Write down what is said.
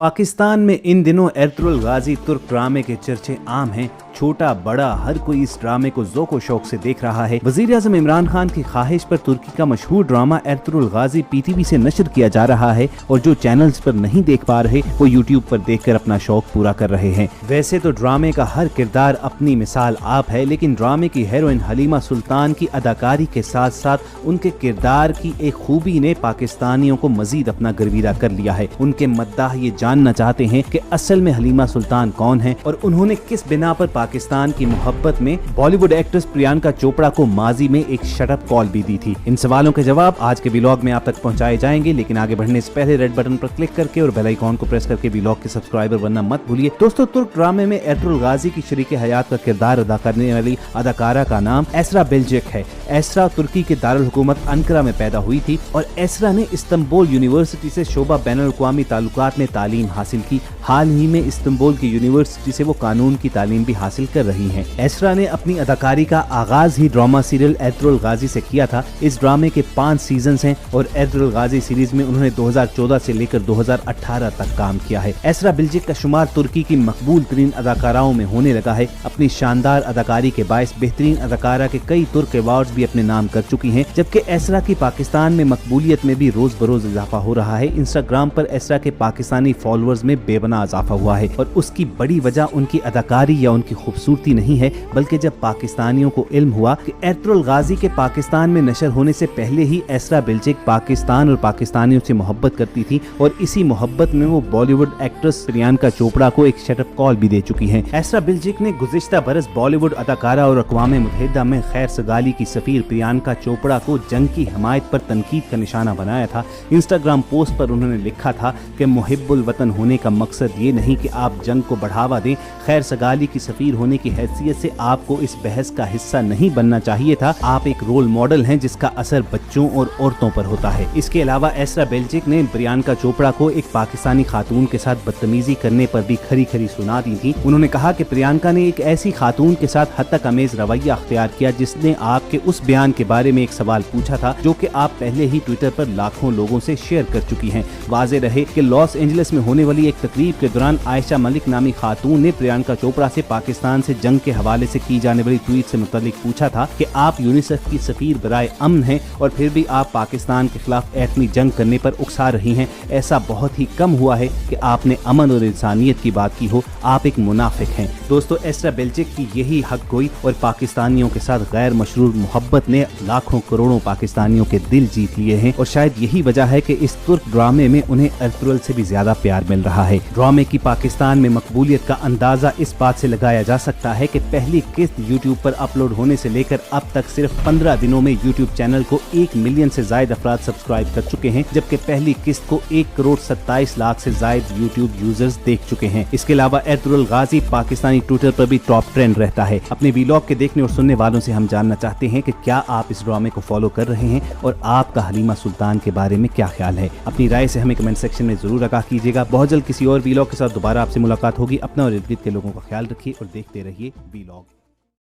पाकिस्तान में इन दिनों एर्तुगरुल गाजी तुर्क ड्रामे के चर्चे आम हैं। छोटा बड़ा हर कोई इस ड्रामे को ज़ौक़ शौक से देख रहा है। वज़ीर-ए-आज़म इमरान खान की ख्वाहिश पर तुर्की का मशहूर ड्रामा एर्तुगरुल गाजी पीटीवी से नशर किया जा रहा है और जो चैनल्स पर नहीं देख पा रहे वो यूट्यूब पर देखकर अपना शौक पूरा कर रहे हैं। वैसे तो ड्रामे का हर किरदार अपनी मिसाल आप है, लेकिन ड्रामे की हीरोइन हलीमा सुल्तान की अदाकारी के साथ साथ उनके किरदार की एक खूबी ने पाकिस्तानियों को मजीद अपना गर्विदा कर लिया है। उनके मद्दाह ये जानना चाहते हैं कि असल में हलीमा सुल्तान कौन है और उन्होंने किस बिना पर पाकिस्तान की मोहब्बत में बॉलीवुड एक्ट्रेस प्रियंका चोपड़ा को माजी में एक शटअप कॉल भी दी थी। इन सवालों के जवाब आज के व्लॉग में आप तक पहुंचाए जाएंगे, लेकिन आगे बढ़ने से पहले रेड बटन पर क्लिक करके और बेल आइकॉन को प्रेस करके व्लॉग के सब्सक्राइबर बनना मत भूलिए। दोस्तों, तुर्क ड्रामे में एर्तुगरुल गाजी की शरीके हयात का किरदार अदा करने वाली अदाकारा का नाम एसरा बेल्जिक है। एसरा तुर्की के दारुल हुकूमत अंकारा में पैदा हुई थी और एसरा ने इस्तांबुल यूनिवर्सिटी से शोबा बैनुल अक़वामी ताल्लुकात में तालीम हासिल की। हाल ही में इस्तांबुल की यूनिवर्सिटी से वो कानून की तालीम भी हासिल कर रही हैं। एसरा ने अपनी अदाकारी का आगाज ही ड्रामा सीरियल एर्तुगरुल गाजी से किया था। इस ड्रामे के 5 सीजन्स हैं और एर्तुगरुल गाजी सीरीज में उन्होंने 2014 से लेकर 2018 तक काम किया है। एसरा बेल्जिक का शुमार तुर्की की मकबूल तरीन अदाकाराओं में होने लगा है। अपनी शानदार अदाकारी के बायस बेहतरीन अदाकारा के कई तुर्क अवार्ड्स भी अपने नाम कर चुकी हैं, जबकि एसरा की पाकिस्तान में मकबूलियत में भी रोज बरोज इजाफा हो रहा है। इंस्टाग्राम पर एसरा के पाकिस्तानी फॉलोअर्स में बेबना इजाफा हुआ है और उसकी बड़ी वजह उनकी अदाकारी या उनकी खूबसूरती नहीं है, बल्कि जब पाकिस्तानियों को इल्म हुआ कि एर्तुगरुल गाजी के पाकिस्तान में नशर होने से पहले ही एसरा बेल्जिक पाकिस्तान और पाकिस्तानियों से मोहब्बत करती थी और इसी मोहब्बत में वो बॉलीवुड एक्ट्रेस प्रियंका चोपड़ा को एक शटअप कॉल भी दे चुकी हैं। एसरा बेल्जिक ने गुज़िश्ता बरस बॉलीवुड अदाकारा और अक़वाम मुत्तहिदा में खैर सगाली की सफीर प्रियंका चोपड़ा को जंग की हमायत पर तनकीद का निशाना बनाया था। इंस्टाग्राम पोस्ट पर उन्होंने लिखा था कि मुहिब्बुल वतन होने का मकसद ये नहीं कि आप जंग को बढ़ावा दें, खैर सगाली की सफीर होने की हैसियत से आपको इस बहस का हिस्सा नहीं बनना चाहिए था। आप एक रोल मॉडल हैं जिसका असर बच्चों और औरतों पर होता है। इसके अलावा एसरा बेल्जिक ने प्रियंका चोपड़ा को एक पाकिस्तानी खातून के साथ बदतमीजी करने पर भी खरी खरी सुना दी थी। उन्होंने कहा कि प्रियंका ने एक ऐसी खातून के साथ हद तक अमेज रवैया अख्तियार किया जिसने आपके उस बयान के बारे में एक सवाल पूछा था जो कि आप पहले ही ट्विटर पर लाखों लोगों से शेयर कर चुकी हैं। वाज़ेह रहे कि लॉस एंजलिस में होने वाली एक तकरीब के दौरान आयशा मलिक नामी खातून ने प्रियंका चोपड़ा से पाकिस्तान से जंग के हवाले से की जाने वाली ट्वीट से मुतालिक पूछा था कि आप यूनिसेफ की सफीर बराए अमन हैं और फिर भी आप पाकिस्तान के खिलाफ एटमी जंग करने पर उकसा रही हैं। ऐसा बहुत ही कम हुआ है कि आपने अमन और इंसानियत की बात की हो। आप एक मुनाफिक हैं। दोस्तों, एसरा बेल्जिक की यही हक गोई और पाकिस्तानियों के साथ गैर मशरूर मोहब्बत ने लाखों करोड़ों पाकिस्तानियों के दिल जीत लिए हैं और शायद यही वजह है कि इस तुर्क ड्रामे में उन्हें एर्तुगरुल से भी ज्यादा प्यार मिल रहा है। ड्रामे की पाकिस्तान में मकबूलियत का अंदाजा इस बात से लगाया जा सकता है कि पहली किस्त यूट्यूब पर अपलोड होने से लेकर अब तक सिर्फ 15 दिनों में यूट्यूब चैनल को 1 मिलियन से ज्यादा अफराद सब्सक्राइब कर चुके हैं, जबकि पहली किस्त को 1,27,00,000 से ज्यादा यूट्यूब यूजर्स देख चुके हैं। इसके अलावा एर्तुगरुल गाजी पाकिस्तानी ट्विटर पर भी टॉप ट्रेंड रहता है। अपने व्लॉग के देखने और सुनने वालों से हम जानना चाहते हैं कि क्या आप इस ड्रामे को फॉलो कर रहे हैं और आपका हलीमा सुल्तान के बारे में क्या ख्याल है। अपनी राय से हमें कमेंट सेक्शन में जरूर आगाह कीजिएगा। बहुत जल्द किसी और व्लॉग के साथ दोबारा आपसे मुलाकात होगी। अपना और इर्द गिर्द के लोगों का ख्याल रखिए और देखते रहिए व्लॉग।